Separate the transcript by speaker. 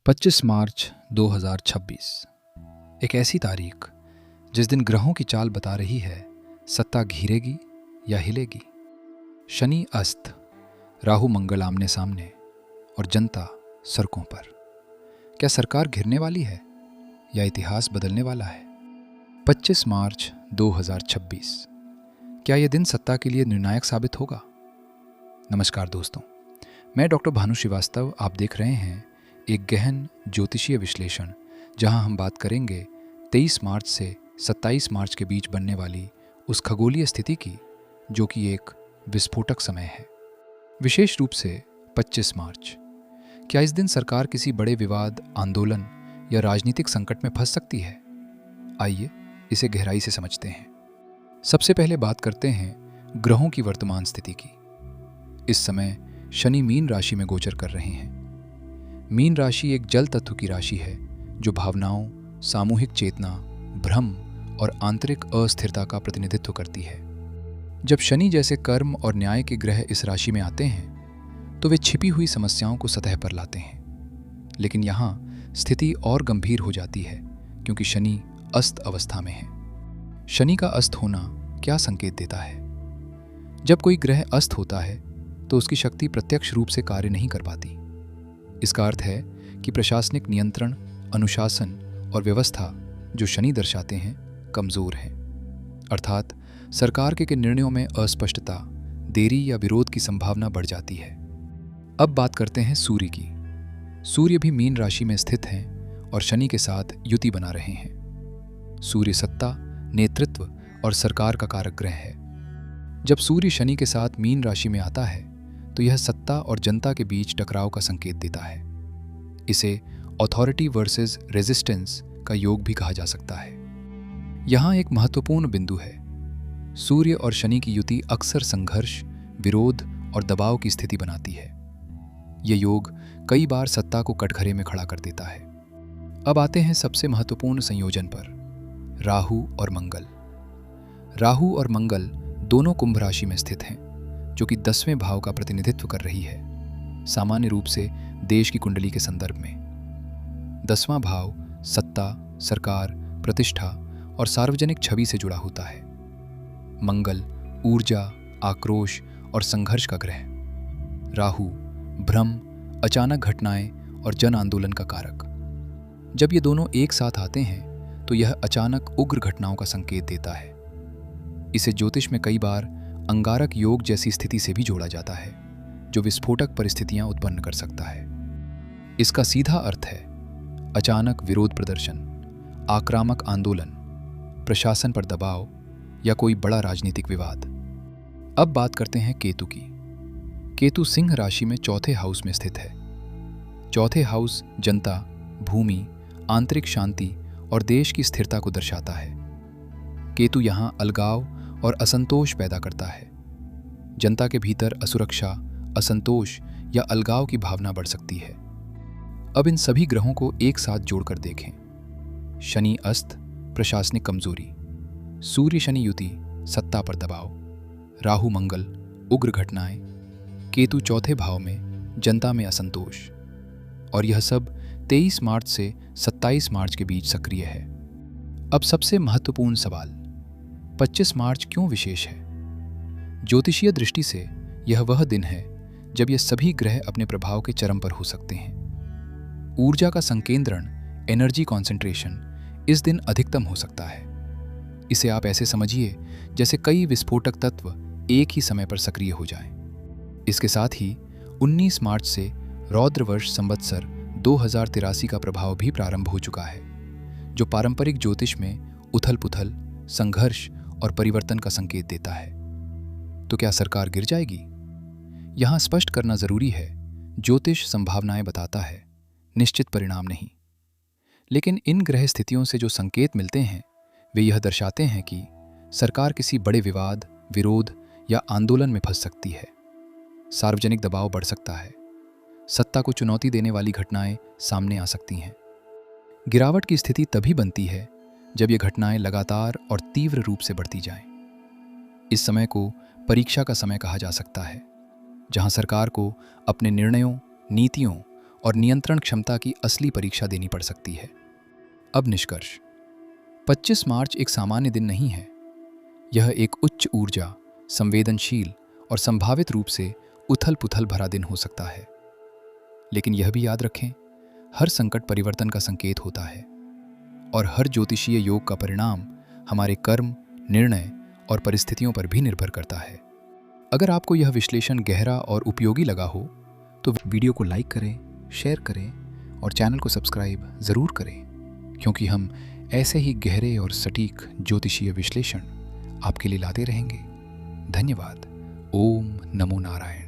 Speaker 1: 25 मार्च 2026 एक ऐसी तारीख जिस दिन ग्रहों की चाल बता रही है सत्ता घिरेगी या हिलेगी। शनि अस्त, राहु मंगल आमने सामने और जनता सड़कों पर। क्या सरकार घिरने वाली है या इतिहास बदलने वाला है? 25 मार्च 2026 क्या यह दिन सत्ता के लिए निर्णायक साबित होगा? नमस्कार दोस्तों, मैं डॉक्टर भानु श्रीवास्तव। आप देख रहे हैं एक गहन ज्योतिषीय विश्लेषण, जहां हम बात करेंगे 23 मार्च से 27 मार्च के बीच बनने वाली उस खगोलीय स्थिति की जो कि एक विस्फोटक समय है। विशेष रूप से 25 मार्च, क्या इस दिन सरकार किसी बड़े विवाद, आंदोलन या राजनीतिक संकट में फंस सकती है? आइए इसे गहराई से समझते हैं। सबसे पहले बात करते हैं ग्रहों की वर्तमान स्थिति की। इस समय शनि मीन राशि में गोचर कर रहे हैं। मीन राशि एक जल तत्व की राशि है जो भावनाओं, सामूहिक चेतना, भ्रम और आंतरिक अस्थिरता का प्रतिनिधित्व करती है। जब शनि जैसे कर्म और न्याय के ग्रह इस राशि में आते हैं तो वे छिपी हुई समस्याओं को सतह पर लाते हैं। लेकिन यहाँ स्थिति और गंभीर हो जाती है क्योंकि शनि अस्त अवस्था में है। शनि का अस्त होना क्या संकेत देता है? जब कोई ग्रह अस्त होता है तो उसकी शक्ति प्रत्यक्ष रूप से कार्य नहीं कर पाती। इसका अर्थ है कि प्रशासनिक नियंत्रण, अनुशासन और व्यवस्था जो शनि दर्शाते हैं कमजोर हैं। अर्थात सरकार के निर्णयों में अस्पष्टता, देरी या विरोध की संभावना बढ़ जाती है। अब बात करते हैं सूर्य की। सूर्य भी मीन राशि में स्थित हैं और शनि के साथ युति बना रहे हैं। सूर्य सत्ता, नेतृत्व और सरकार का कारक ग्रह है। जब सूर्य शनि के साथ मीन राशि में आता है तो यह सत्ता और जनता के बीच टकराव का संकेत देता है। इसे अथॉरिटी वर्सेस रेजिस्टेंस का योग भी कहा जा सकता है। यहाँ एक महत्वपूर्ण बिंदु है। सूर्य और शनि की युति अक्सर संघर्ष, विरोध और दबाव की स्थिति बनाती है। यह योग कई बार सत्ता को कटघरे में खड़ा कर देता है। अब आते हैं सबसे महत्वपूर्ण संयोजन पर, राहु और मंगल। राहु और मंगल दोनों कुंभ राशि में स्थित हैं, जो कि 10वें भाव का प्रतिनिधित्व कर रही है, सामान्य रूप से देश की कुंडली के संदर्भ में। 10वां भाव सत्ता, सरकार, प्रतिष्ठा और सार्वजनिक छवि से जुड़ा होता है। मंगल ऊर्जा, आक्रोश और संघर्ष का ग्रह। राहु भ्रम, अचानक घटनाएं और जन आंदोलन का कारक। जब ये दोनों एक साथ आते हैं तो यह अचानक उग्र घटनाओं का संकेत देता है। इसे ज्योतिष में कई बार अंगारक योग जैसी स्थिति से भी जोड़ा जाता है, जो विस्फोटक परिस्थितियां उत्पन्न कर सकता है। इसका सीधा अर्थ है अचानक विरोध प्रदर्शन, आक्रामक आंदोलन, प्रशासन पर दबाव या कोई बड़ा राजनीतिक विवाद। अब बात करते हैं केतु की। केतु सिंह राशि में चौथे हाउस में स्थित है। चौथे हाउस जनता, भूमि, आंतरिक शांति और देश की स्थिरता को दर्शाता है। केतु यहाँ अलगाव और असंतोष पैदा करता है। जनता के भीतर असुरक्षा, असंतोष या अलगाव की भावना बढ़ सकती है। अब इन सभी ग्रहों को एक साथ जोड़कर देखें। शनि अस्त, प्रशासनिक कमजोरी। सूर्य शनि युति, सत्ता पर दबाव। राहु मंगल, उग्र घटनाएं। केतु चौथे भाव में, जनता में असंतोष। और यह सब 23 मार्च से 27 मार्च के बीच सक्रिय है। अब सबसे महत्वपूर्ण सवाल, 25 मार्च क्यों विशेष है? ज्योतिषीय दृष्टि से यह वह दिन है जब ये सभी ग्रह अपने प्रभाव के चरम पर हो सकते हैं। ऊर्जा का संकेंद्रण, एनर्जी कॉन्सेंट्रेशन, इस दिन अधिकतम हो सकता है। इसे आप ऐसे समझिए जैसे कई विस्फोटक तत्व एक ही समय पर सक्रिय हो जाएं। इसके साथ ही 19 मार्च से रौद्र वर्ष संवत्सर 2083 का प्रभाव भी प्रारंभ हो चुका है, जो पारंपरिक ज्योतिष में उथल पुथल, संघर्ष और परिवर्तन का संकेत देता है। तो क्या सरकार गिर जाएगी? यहां स्पष्ट करना जरूरी है, ज्योतिष संभावनाएं बताता है, निश्चित परिणाम नहीं। लेकिन इन ग्रह स्थितियों से जो संकेत मिलते हैं वे यह दर्शाते हैं कि सरकार किसी बड़े विवाद, विरोध या आंदोलन में फंस सकती है। सार्वजनिक दबाव बढ़ सकता है। सत्ता को चुनौती देने वाली घटनाएं सामने आ सकती हैं। गिरावट की स्थिति तभी बनती है जब ये घटनाएं लगातार और तीव्र रूप से बढ़ती जाएं। इस समय को परीक्षा का समय कहा जा सकता है, जहां सरकार को अपने निर्णयों, नीतियों और नियंत्रण क्षमता की असली परीक्षा देनी पड़ सकती है। अब निष्कर्ष। 25 मार्च एक सामान्य दिन नहीं है। यह एक उच्च ऊर्जा, संवेदनशील और संभावित रूप से उथल-पुथल भरा दिन हो सकता है। लेकिन यह भी याद रखें, हर संकट परिवर्तन का संकेत होता है और हर ज्योतिषीय योग का परिणाम हमारे कर्म, निर्णय और परिस्थितियों पर भी निर्भर करता है। अगर आपको यह विश्लेषण गहरा और उपयोगी लगा हो तो वीडियो को लाइक करें, शेयर करें और चैनल को सब्सक्राइब ज़रूर करें, क्योंकि हम ऐसे ही गहरे और सटीक ज्योतिषीय विश्लेषण आपके लिए लाते रहेंगे। धन्यवाद। ओम नमो नारायण।